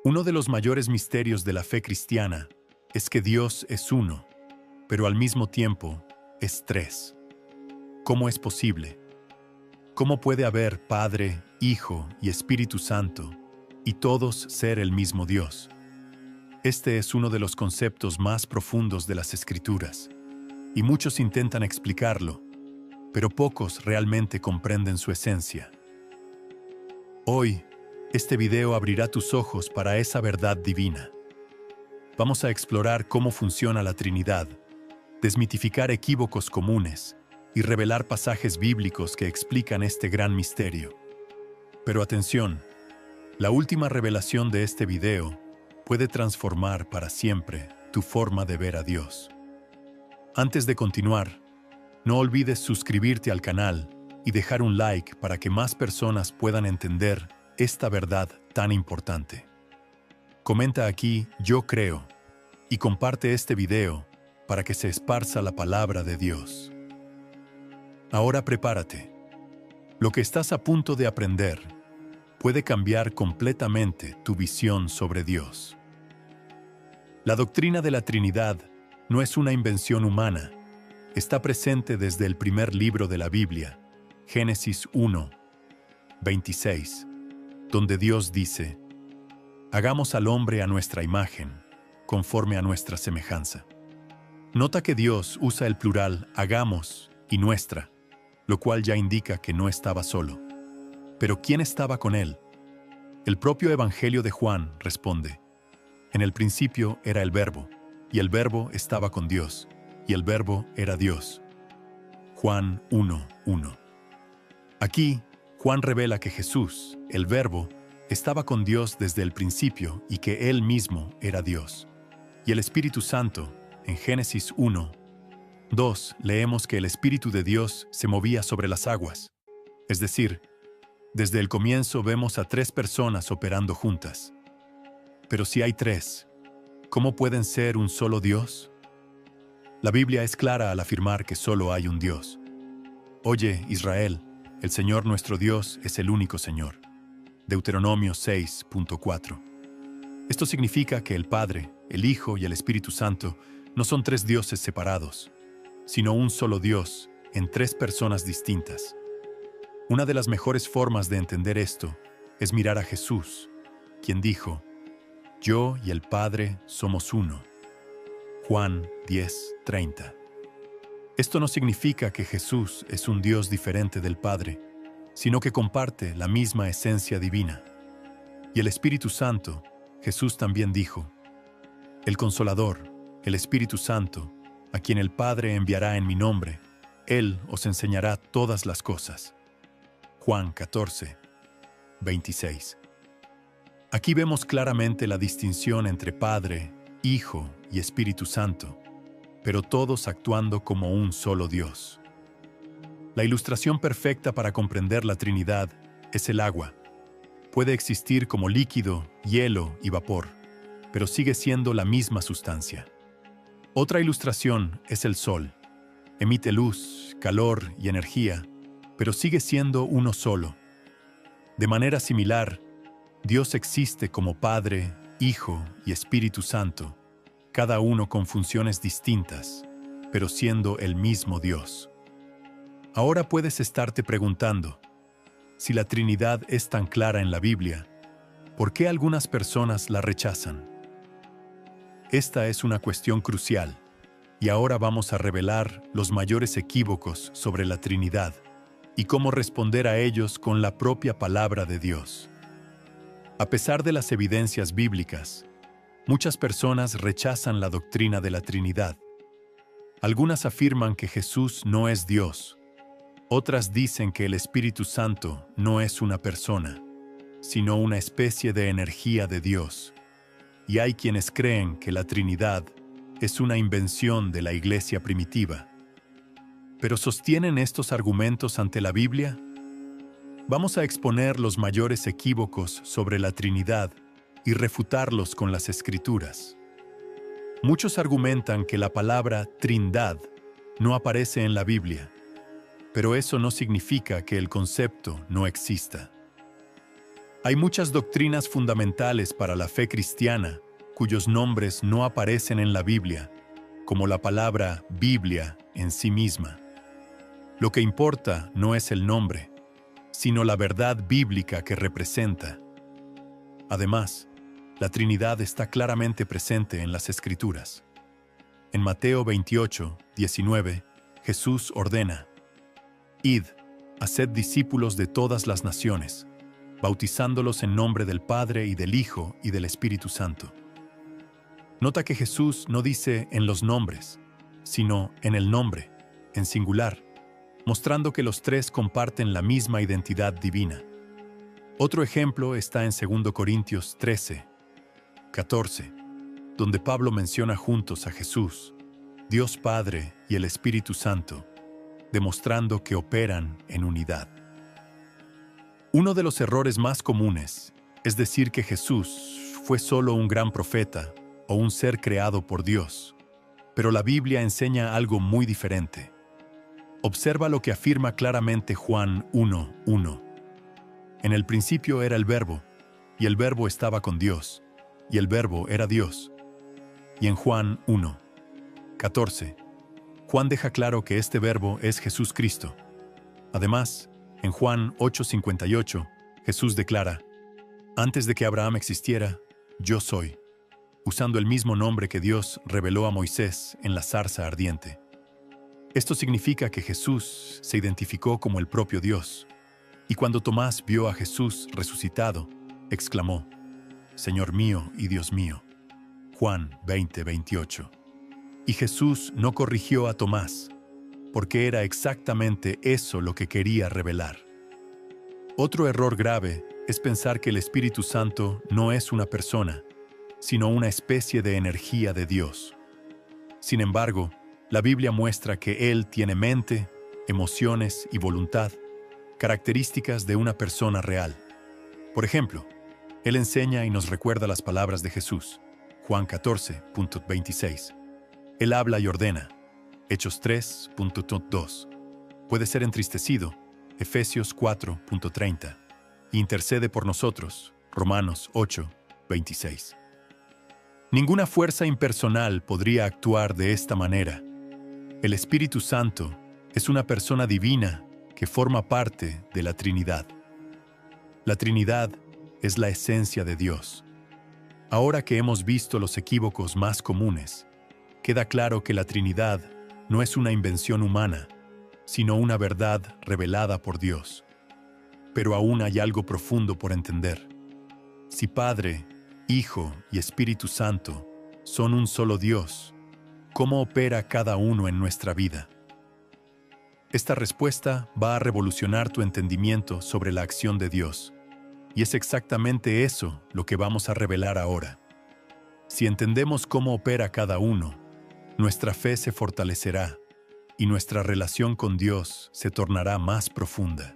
Uno de los mayores misterios de la fe cristiana es que Dios es uno, pero al mismo tiempo es tres. ¿Cómo es posible? ¿Cómo puede haber Padre, Hijo y Espíritu Santo y todos ser el mismo Dios? Este es uno de los conceptos más profundos de las Escrituras, y muchos intentan explicarlo, pero pocos realmente comprenden su esencia. Hoy, este video abrirá tus ojos para esa verdad divina. Vamos a explorar cómo funciona la Trinidad, desmitificar equívocos comunes y revelar pasajes bíblicos que explican este gran misterio. Pero atención, la última revelación de este video puede transformar para siempre tu forma de ver a Dios. Antes de continuar, no olvides suscribirte al canal y dejar un like para que más personas puedan entender esta verdad tan importante. Comenta aquí "Yo creo" y comparte este video para que se esparza la palabra de Dios. Ahora prepárate. Lo que estás a punto de aprender puede cambiar completamente tu visión sobre Dios. La doctrina de la Trinidad no es una invención humana. Está presente desde el primer libro de la Biblia, Génesis 1, 26, donde Dios dice: "Hagamos al hombre a nuestra imagen, conforme a nuestra semejanza". Nota que Dios usa el plural hagamos y nuestra, lo cual ya indica que no estaba solo. Pero ¿quién estaba con él? El propio Evangelio de Juan responde: "En el principio era el Verbo, y el Verbo estaba con Dios, y el Verbo era Dios". Juan 1:1. Aquí, Juan revela que Jesús, el Verbo, estaba con Dios desde el principio y que Él mismo era Dios. Y el Espíritu Santo, en Génesis 1:2, leemos que el Espíritu de Dios se movía sobre las aguas. Es decir, desde el comienzo vemos a tres personas operando juntas. Pero si hay tres, ¿cómo pueden ser un solo Dios? La Biblia es clara al afirmar que solo hay un Dios. Oye, Israel, el Señor nuestro Dios es el único Señor. Deuteronomio 6:4. Esto significa que el Padre, el Hijo y el Espíritu Santo no son tres dioses separados, sino un solo Dios en tres personas distintas. Una de las mejores formas de entender esto es mirar a Jesús, quien dijo: "Yo y el Padre somos uno". Juan 10:30. Esto no significa que Jesús es un Dios diferente del Padre, sino que comparte la misma esencia divina. Y el Espíritu Santo, Jesús también dijo: "El Consolador, el Espíritu Santo, a quien el Padre enviará en mi nombre, Él os enseñará todas las cosas". Juan 14:26. Aquí vemos claramente la distinción entre Padre, Hijo y Espíritu Santo, pero todos actuando como un solo Dios. La ilustración perfecta para comprender la Trinidad es el agua. Puede existir como líquido, hielo y vapor, pero sigue siendo la misma sustancia. Otra ilustración es el sol. Emite luz, calor y energía, pero sigue siendo uno solo. De manera similar, Dios existe como Padre, Hijo y Espíritu Santo, cada uno con funciones distintas, pero siendo el mismo Dios. Ahora puedes estarte preguntando, si la Trinidad es tan clara en la Biblia, ¿por qué algunas personas la rechazan? Esta es una cuestión crucial, y ahora vamos a revelar los mayores equívocos sobre la Trinidad y cómo responder a ellos con la propia palabra de Dios. A pesar de las evidencias bíblicas, muchas personas rechazan la doctrina de la Trinidad. Algunas afirman que Jesús no es Dios. Otras dicen que el Espíritu Santo no es una persona, sino una especie de energía de Dios. Y hay quienes creen que la Trinidad es una invención de la Iglesia primitiva. ¿Pero sostienen estos argumentos ante la Biblia? Vamos a exponer los mayores equívocos sobre la Trinidad y refutarlos con las Escrituras. Muchos argumentan que la palabra Trindad no aparece en la Biblia, pero eso no significa que el concepto no exista. Hay muchas doctrinas fundamentales para la fe cristiana cuyos nombres no aparecen en la Biblia, como la palabra Biblia en sí misma. Lo que importa no es el nombre, sino la verdad bíblica que representa. Además, la Trinidad está claramente presente en las Escrituras. En Mateo 28, 19, Jesús ordena: «Id, haced discípulos de todas las naciones, bautizándolos en nombre del Padre y del Hijo y del Espíritu Santo». Nota que Jesús no dice en los nombres, sino en el nombre, en singular, mostrando que los tres comparten la misma identidad divina. Otro ejemplo está en 2 Corintios 13, 14, donde Pablo menciona juntos a Jesús, Dios Padre y el Espíritu Santo, demostrando que operan en unidad. Uno de los errores más comunes es decir que Jesús fue solo un gran profeta o un ser creado por Dios, pero la Biblia enseña algo muy diferente. Observa lo que afirma claramente Juan 1:1. En el principio era el Verbo, y el Verbo estaba con Dios, y el Verbo era Dios. Y en Juan 1:14, Juan deja claro que este Verbo es Jesús Cristo. Además, en Juan 8:58, Jesús declara: «Antes de que Abraham existiera, yo soy», usando el mismo nombre que Dios reveló a Moisés en la zarza ardiente. Esto significa que Jesús se identificó como el propio Dios, y cuando Tomás vio a Jesús resucitado, exclamó: «Señor mío y Dios mío». Juan 20:28. Y Jesús no corrigió a Tomás, porque era exactamente eso lo que quería revelar. Otro error grave es pensar que el Espíritu Santo no es una persona, sino una especie de energía de Dios. Sin embargo, la Biblia muestra que Él tiene mente, emociones y voluntad, características de una persona real. Por ejemplo, Él enseña y nos recuerda las palabras de Jesús, Juan 14:26. Él habla y ordena, Hechos 3:2. Puede ser entristecido, Efesios 4:30. Intercede por nosotros, Romanos 8:26. Ninguna fuerza impersonal podría actuar de esta manera. El Espíritu Santo es una persona divina que forma parte de la Trinidad. La Trinidad es la esencia de Dios. Ahora que hemos visto los equívocos más comunes, queda claro que la Trinidad no es una invención humana, sino una verdad revelada por Dios. Pero aún hay algo profundo por entender. Si Padre, Hijo y Espíritu Santo son un solo Dios, ¿cómo opera cada uno en nuestra vida? Esta respuesta va a revolucionar tu entendimiento sobre la acción de Dios, y es exactamente eso lo que vamos a revelar ahora. Si entendemos cómo opera cada uno, nuestra fe se fortalecerá y nuestra relación con Dios se tornará más profunda.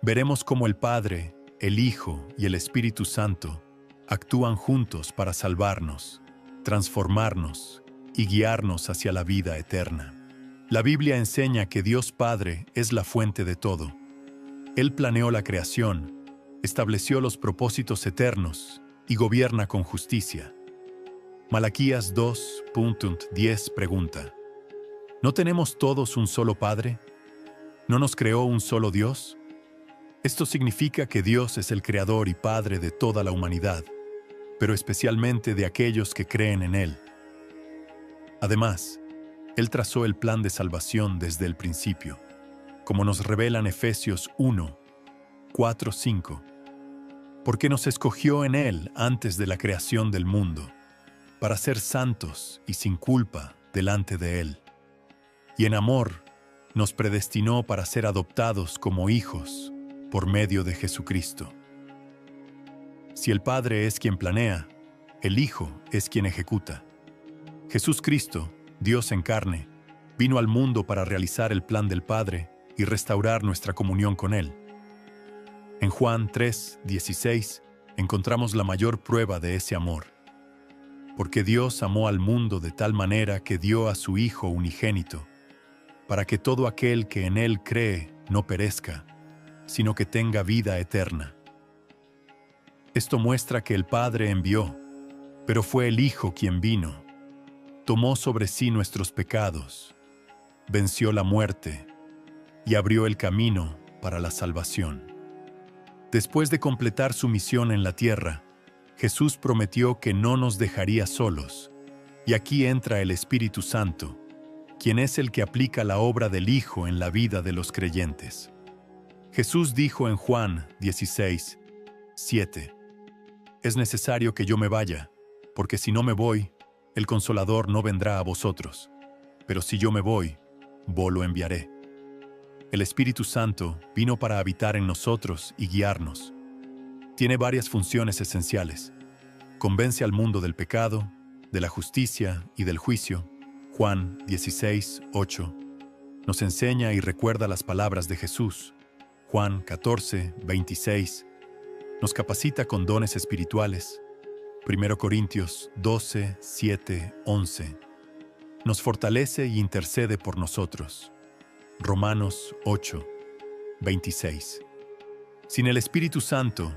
Veremos cómo el Padre, el Hijo y el Espíritu Santo actúan juntos para salvarnos, transformarnos y guiarnos hacia la vida eterna. La Biblia enseña que Dios Padre es la fuente de todo. Él planeó la creación, estableció los propósitos eternos y gobierna con justicia. Malaquías 2:10 pregunta: ¿no tenemos todos un solo Padre? ¿No nos creó un solo Dios? Esto significa que Dios es el creador y Padre de toda la humanidad, pero especialmente de aquellos que creen en Él. Además, Él trazó el plan de salvación desde el principio, como nos revelan Efesios 1:4-5, porque nos escogió en Él antes de la creación del mundo, para ser santos y sin culpa delante de Él. Y en amor, nos predestinó para ser adoptados como hijos por medio de Jesucristo. Si el Padre es quien planea, el Hijo es quien ejecuta. Jesús Cristo, Dios en carne, vino al mundo para realizar el plan del Padre y restaurar nuestra comunión con Él. En Juan 3:16 encontramos la mayor prueba de ese amor. Porque Dios amó al mundo de tal manera que dio a su Hijo unigénito, para que todo aquel que en Él cree no perezca, sino que tenga vida eterna. Esto muestra que el Padre envió, pero fue el Hijo quien vino. Tomó sobre sí nuestros pecados, venció la muerte y abrió el camino para la salvación. Después de completar su misión en la tierra, Jesús prometió que no nos dejaría solos, y aquí entra el Espíritu Santo, quien es el que aplica la obra del Hijo en la vida de los creyentes. Jesús dijo en Juan 16, 7, «Es necesario que yo me vaya, porque si no me voy, el Consolador no vendrá a vosotros. Pero si yo me voy, vos lo enviaré». El Espíritu Santo vino para habitar en nosotros y guiarnos. Tiene varias funciones esenciales. Convence al mundo del pecado, de la justicia y del juicio. Juan 16, 8. Nos enseña y recuerda las palabras de Jesús. Juan 14, 26. Nos capacita con dones espirituales. 1 Corintios 12, 7, 11. Nos fortalece y intercede por nosotros. Romanos 8, 26. Sin el Espíritu Santo,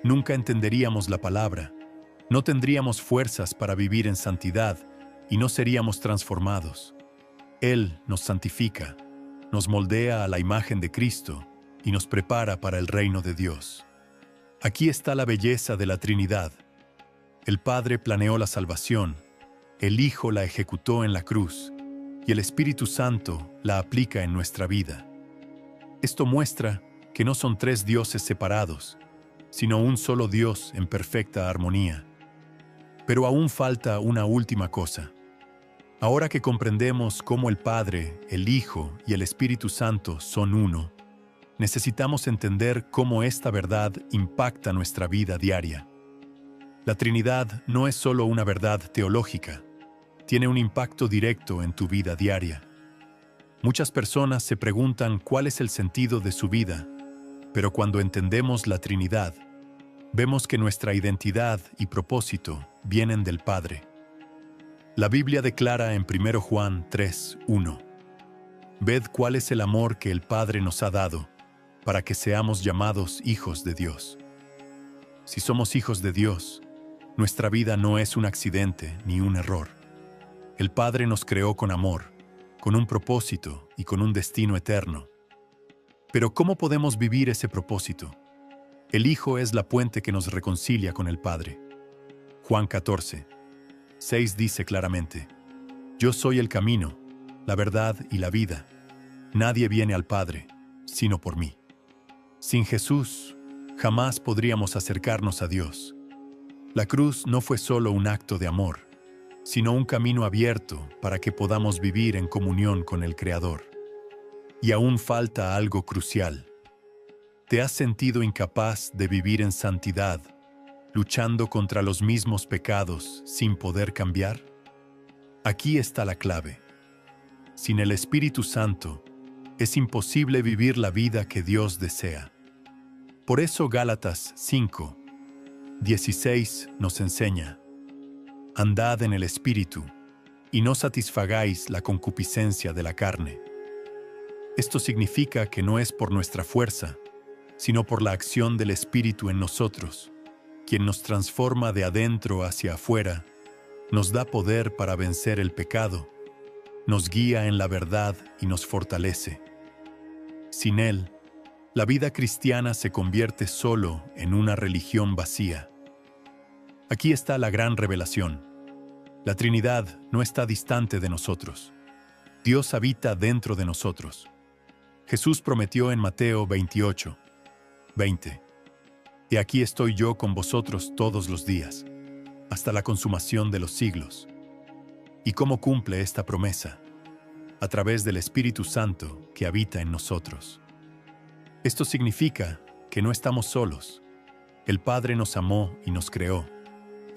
nunca entenderíamos la palabra, no tendríamos fuerzas para vivir en santidad y no seríamos transformados. Él nos santifica, nos moldea a la imagen de Cristo y nos prepara para el reino de Dios. Aquí está la belleza de la Trinidad. El Padre planeó la salvación, el Hijo la ejecutó en la cruz y el Espíritu Santo la aplica en nuestra vida. Esto muestra que no son tres dioses separados, sino un solo Dios en perfecta armonía. Pero aún falta una última cosa. Ahora que comprendemos cómo el Padre, el Hijo y el Espíritu Santo son uno, necesitamos entender cómo esta verdad impacta nuestra vida diaria. La Trinidad no es solo una verdad teológica, tiene un impacto directo en tu vida diaria. Muchas personas se preguntan cuál es el sentido de su vida, pero cuando entendemos la Trinidad, vemos que nuestra identidad y propósito vienen del Padre. La Biblia declara en 1 Juan 3, 1: «Ved cuál es el amor que el Padre nos ha dado, para que seamos llamados hijos de Dios». Si somos hijos de Dios, nuestra vida no es un accidente ni un error. El Padre nos creó con amor, con un propósito y con un destino eterno. Pero ¿cómo podemos vivir ese propósito? El Hijo es la puente que nos reconcilia con el Padre. Juan 14, 6 dice claramente: «Yo soy el camino, la verdad y la vida. Nadie viene al Padre, sino por mí». Sin Jesús, jamás podríamos acercarnos a Dios. La cruz no fue solo un acto de amor, sino un camino abierto para que podamos vivir en comunión con el Creador. Y aún falta algo crucial. ¿Te has sentido incapaz de vivir en santidad, luchando contra los mismos pecados sin poder cambiar? Aquí está la clave. Sin el Espíritu Santo, es imposible vivir la vida que Dios desea. Por eso Gálatas 5, 16 nos enseña: «Andad en el Espíritu, y no satisfagáis la concupiscencia de la carne». Esto significa que no es por nuestra fuerza, sino por la acción del Espíritu en nosotros, quien nos transforma de adentro hacia afuera, nos da poder para vencer el pecado, nos guía en la verdad y nos fortalece. Sin Él, la vida cristiana se convierte solo en una religión vacía. Aquí está la gran revelación. La Trinidad no está distante de nosotros. Dios habita dentro de nosotros. Jesús prometió en Mateo 28, 20: «Y aquí estoy yo con vosotros todos los días, hasta la consumación de los siglos». ¿Y cómo cumple esta promesa? A través del Espíritu Santo que habita en nosotros. Esto significa que no estamos solos. El Padre nos amó y nos creó.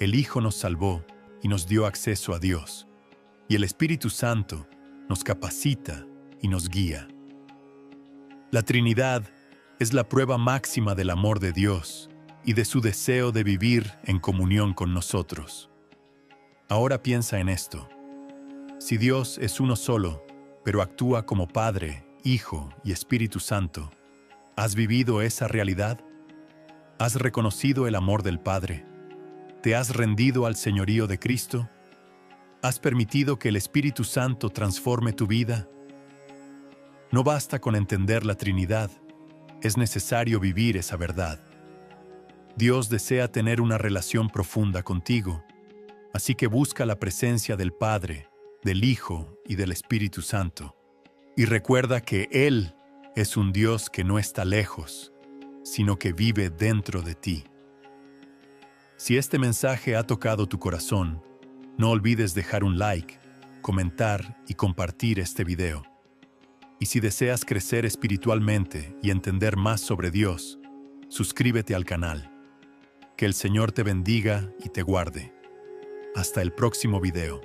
El Hijo nos salvó y nos dio acceso a Dios. Y el Espíritu Santo nos capacita y nos guía. La Trinidad es la prueba máxima del amor de Dios y de su deseo de vivir en comunión con nosotros. Ahora piensa en esto. Si Dios es uno solo, pero actúa como Padre, Hijo y Espíritu Santo, ¿has vivido esa realidad? ¿Has reconocido el amor del Padre? ¿Te has rendido al señorío de Cristo? ¿Has permitido que el Espíritu Santo transforme tu vida? No basta con entender la Trinidad, es necesario vivir esa verdad. Dios desea tener una relación profunda contigo, así que busca la presencia del Padre, del Hijo y del Espíritu Santo. Y recuerda que Él es un Dios que no está lejos, sino que vive dentro de ti. Si este mensaje ha tocado tu corazón, no olvides dejar un like, comentar y compartir este video. Y si deseas crecer espiritualmente y entender más sobre Dios, suscríbete al canal. Que el Señor te bendiga y te guarde. Hasta el próximo video.